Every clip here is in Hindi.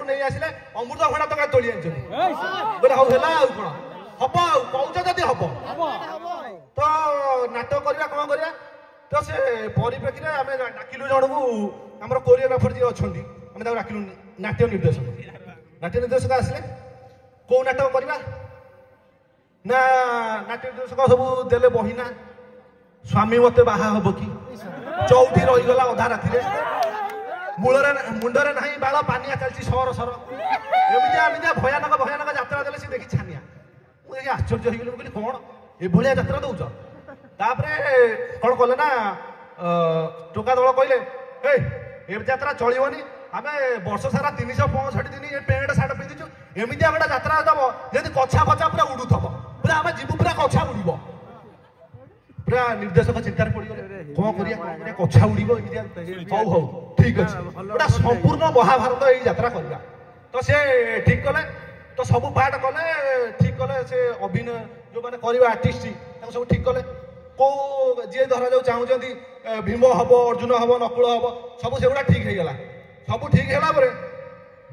नहीं आसिले अमृत भड़ा तो तोली आनी बोले हौ है कौन हम कौच जदि हम तो नाटक करवा कौन करवा तो से परिप्रेक्षी में आम डाकिलु जन को आम कोरियोग्राफर जी अच्छा आम डाकिलु नाट्य निर्देशक आसिले कौ नाटक करवा ना नाट्य निर्देशक सब देले बहिना स्वामी मत बाहा हम कि चौथी रहीगला अधा राति मुंडरे ना बाल पानिया चलती सर सर एमती भयानक भयानक यात्रा देले सी देखी छानिया मुझे आश्चर्य हो गली कौन एभलिया यात्रा दौच कौन कले ना टोका दल कहले ए यात्रा चलनी आम वर्ष सारा 365 दिन ये पेंट सार्ट पिंधुचु एमती गोटे यात्रा दब जमी कछा कछा पूरा उड़ुथब पूरा आम जीवु पूरा कछा उड़ब पूरा निर्देशक चिंतार पड़गले कौन करिया कछा उड़ब हौ हौ ठीक अच्छे गोटा संपूर्ण महाभारत ये यात्रा करवा तो से ठीक कले तो सब पार्ट कले ठीक कले से अभिनय जो मैंने कर आर्टिस्ट सब ठीक कले को जी धरा जो चाहते भीम हम अर्जुन हम नकुल हम सब से गुड़ा ठीक है सब ठीक है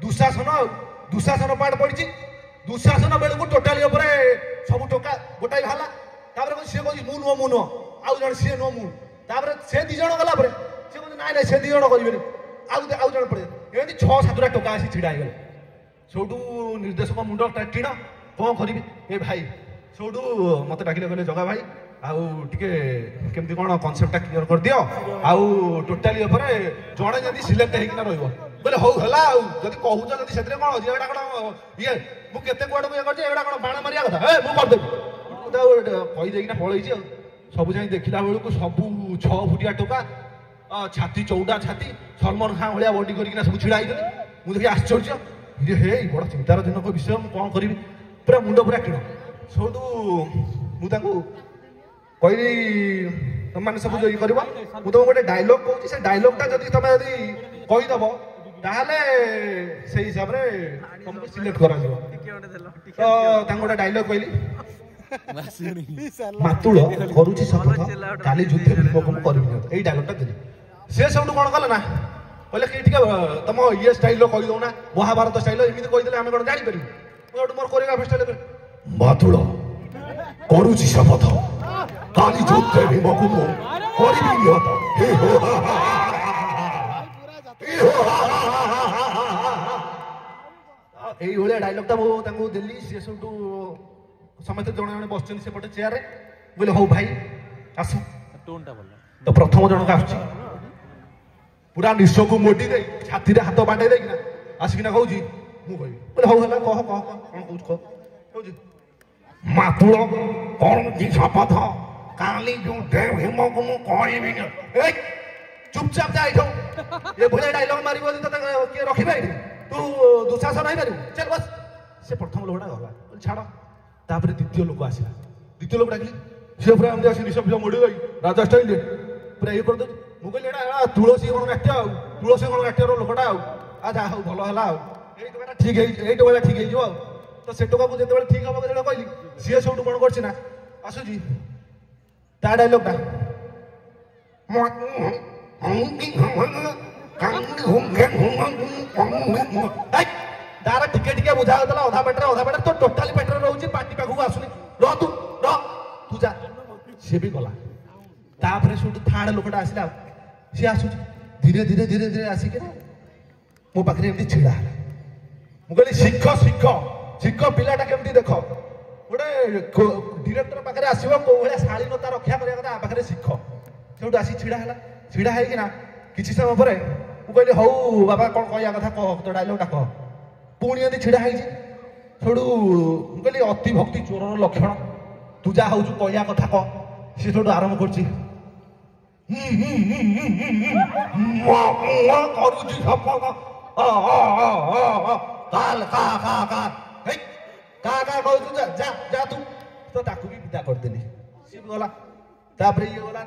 दुशासन पार्ट पड़ी दुशासन बेलू टोटाली सब टोका गोटाई बाहर सी कह मु नुह मु नुह आउ जन सी नुह मु से दी जन गला सी कह ना से दी जन करेंगे आउ जन पड़े एमती 6-7टा टोका आसी ढड़ा हो सौटू निर्देशक मुंड टीण कौन करी ए भाई सौटू मत डाकिले कहले जगा भाई आउ टिके केमती कौन कनसेप्टा क्लियर कर दियो आउ टोटाली जड़े जदि सिलेक्ट होना रही बोले हौ है जदि कहूच जदि से कौन अच्छे एटा कौन ये मुझे कुआड़ ये कर बाण मारिया कथा ए मुझे कहीदेना पलि सब जाए देखला बेलू सब 6 फुटिया टोका छाती चौड़ा छाती सलमान खान भाया बॉडी करना सब छिड़ा मुझे देखिए आश्चर्य ये हे बड़ चिंतार जनक विषय कौन करी पूरा मुंड पूरा किण सब मुझे कहली तुम मैंने सब ये कर मुझे गोटे डायलॉग कहूँ से डायलॉगटा जब तुम यदि कहीदेव ताहले से हिसाब से तुमको सिलेक्ट करा तो गोटे डायलॉग कहली मातुल करुची शपथ काली युद्ध भीमको कर डायलॉगटा देली से सब कौन कले ना कहले कि तुम ये स्टाइल कही दौना महाभारत स्टाइल एमती कहीदे आम कौन जापर मोर कोरियोग्राफी स्टाइल मातुल करुची शपथ काली युद्ध भीमको कर डायलॉगटा मुझे देली सी सब समस्त जड़े जड़े बस सेपटे चेयर बोले हौ भाई आस तो प्रथम जनक आस पूरा निश को मोटी दे छाती हाथ बांटे देना आसिकिना कहूँ मुझे बोले हौ है कह कह कौन कहूँ मातुल कौन शपथ काली युद्ध भीमको कर चुपचाप जा ये भले डायलॉग मार किए रखिए तू दुशासन हो चल बस से प्रथम लोकटा गला छाड़ तापर द्वितीय लोक आसला द्वितीय लोक डाकिली सी पूरा एमती आस निश मोड़ी गई राजा स्टाइल पूरा ये करदे मुझे तुलसी गण नाट्य तुलसी गण नाट्यर लोकटा आ जा हूँ भल है ठीक है टोका ठीक है तो से टोका को जो ठीक हम जो कहली सी सब कौन कर आसूची ता डायलॉगटा तार टिके टिके बुझा अधा पेटे तो टोटाली पेटे रोचे पार्टी पाखक आसुनी तू जा सी भी गला तापर सब थार्ड लोकटा आसला सी आसुच धीरे धीरे धीरे धीरे आसिक मो पाखे एमती छिड़ा मुझे शिख शिख शिख पिलाटा केमती देख गोटे डिरेक्टर पाखे आसो कौ भाया शालीनता रक्षा करवा पाखे शिख से आसी छिड़ा है किसी समय पर मुझे हौ बाबा कौन कहया कथा कह तो डायलॉगटा कह पुणी एमती छिड़ा है कहली अति भक्ति चोर लक्षण तू जा हूँ कहया कथा कह सी सब आरंभ कर तू विदा करदेली सी भी गला ये गला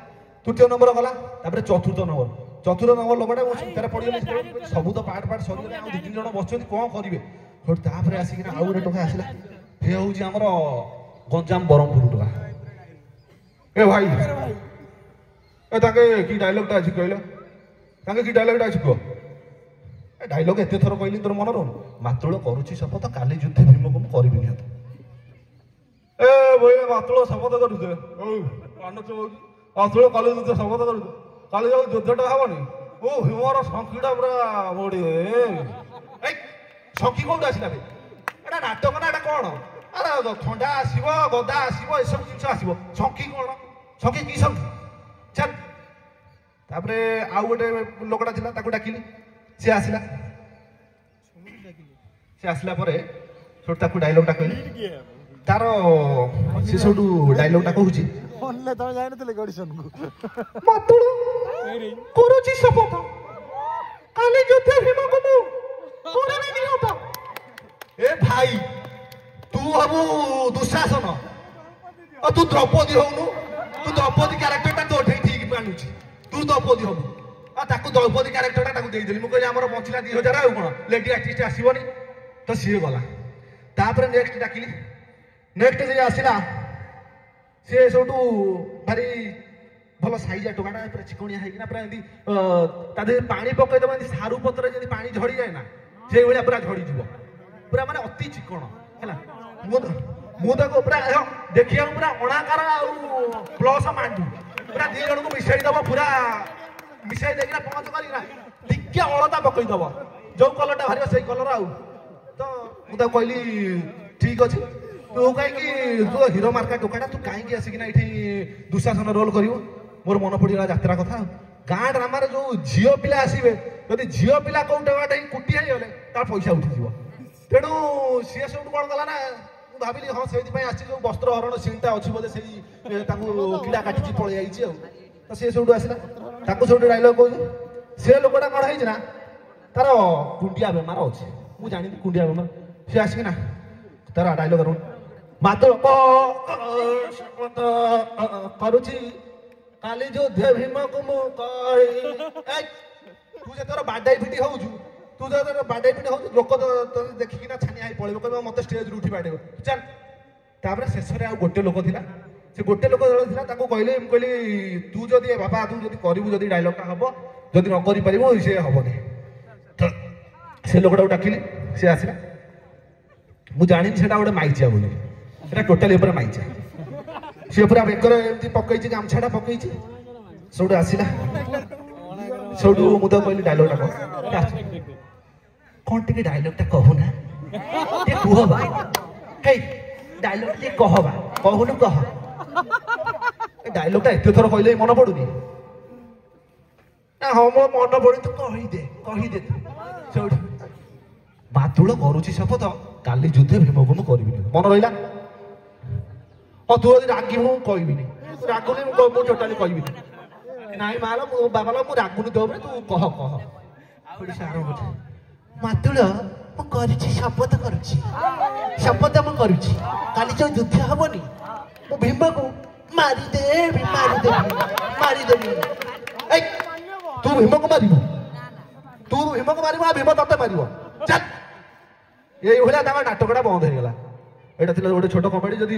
तृतीय नंबर गला चतुर्थ नंबर लोकटा वो चिंतार पड़गले सब तो पार्ट पार्ट सरीगले आ 2-3 जन बस कौन करेंगे आसिक आउ गोटे टोका आसला ये हूँ आमर गंजाम ब्रह्मपुर टोका ए भाई ए ताके की डायलॉगटा अछि कहलो ताके की डायलॉगटा अछि को डायलॉग एते थर कहली तोर मन रहुन मातुल करुची शपथ काली युद्धे भीम को करबी निहत ए भैया मातुल शपथ करुचे मातुल काली युद्ध शपथ करुचे काली जो युद्धटा हबनी ओ भीमर शंखीटा पूरा मोड़ी ए शंखी कोउड आसिला बे एटा नाटक ना एटा कोन अरे थंडा आसीबो गदा आसीबो ए सब जिंस आसीबो शंखी कोन शंखी की शंखी चल तापरे आउ गोटे लोकटा थिला ताकू डाकिली से आसिला से आसिला परे छोट ताकू डायलॉगटा कहली तार से छोटू डायलॉगटा कहूची ओनले तो जाय नथले ऑडिशन को मातुळ करूची शपथ काली युद्धे भीम को मु करबी निहत ए भाई तू हबु दुशासन और तू द्रौपदी होनु तू द्रौपदी कैरेक्टरटा तो ठे ठीक मानुची तू द्रौपदी हबु आ ताकू द्रौपदी कैरेक्टरटा ताकू देई देली मु कहली हमर बंचिला 2000 आ कोन लेडी आर्टिस्ट आसीबनी तो सी गला तापर नेक्स्ट डाकिली नेक्स्ट जे आसिला से सोटू भारी भल साइजा टोकाटा पूरा चिकणिया है पूरा एमती तादे पानी पकई दबा सारू पत्र जदि पानी झड़ी जाए ना से भलिया पूरा झड़ी जीव पूरा माने अति चिकण हैला मु ताको पूरा देखिया पूरा अणाकार आ प्लस मांडू पूरा दी जण को मिसाई दबा पूरा मिसाई देखिना पंच करिना टिके अलता पकई दबा जो कलरटा भारी सही कलर आउ तो मु ताको कहली ठीक अछि तू कहीं तू हिरो मार्का टोकाटा तू कहीं आसिकिना ये दुशासन रोल कर मोर मन पड़ा यात्रा कथा गाँ ड्राम जो झील पिला आसवे जदि झील पिला कौ टोकाटा कुटी गले तार पैसा उठीज तेणु सी सब कौन कला ना भाविली हाँ से जो वस्त्र हरण सीनटा अच्छी बोले से कीड़ा काटी पलि आई तो सी सब आसला सब डायलॉग कह से लोकटा कौन है तार कुंडिया बेमार अच्छे मुझे जानी कुंडिया बेमार सी आसिकिना तार डायलॉग मातुल करुची काली युद्धे भीम को मु तू जे तोर बाडाई पिटी होउछु तू जे तोर बाडाई पिटी होउछु लोक तो देखिकिना छानिया आई पळिबो कहबो मते स्टेज रू उठी बाडेबो चल तापर शेष रे आ गोटे लोक थिला से गोटे लोक थिला ताको कहले हम कहली तू जदी बाबा तू जदी करिवु जदी डायलॉगटा हबो जदी न करि परिबो से हबो ने से लोकटा डाकिले से आसिला मु जानि सेटा गोटे माइचिया बोली एटा टोटली ऊपर माइचा सी पूरा बेकर एमती पकई गामछाटा पकई सब आसला सब मुझे कहली डायलॉगटा कौन टे डायलॉगटा कहूना कह बा हे डायलॉग टे कह बा कहूनु कह डायलॉगटा एत थर कहले मन पड़ुनी ना हाँ मो मन पड़ी तो कहीदे सब मातुल करुची शपथ काली युद्धे भीम को मु करबी मन रहिला तू यदि रागिबू कहबिनी रागुनी मु टोटाली कहबिनी नाई माला मु बाबाला मु रागुनी तो तू कह ओडिसा आरंभ मातुल मु करिछि शपथ करुछि शपथ मु करुछि काली जो युद्ध हबनी मु भीम को मारी देबी ए तू भीम को मारिबो भीम तते मारिबो चल ये भलिया नाटकटा बंद हो गला एटा थिला गोटे छोट कमेडी जदी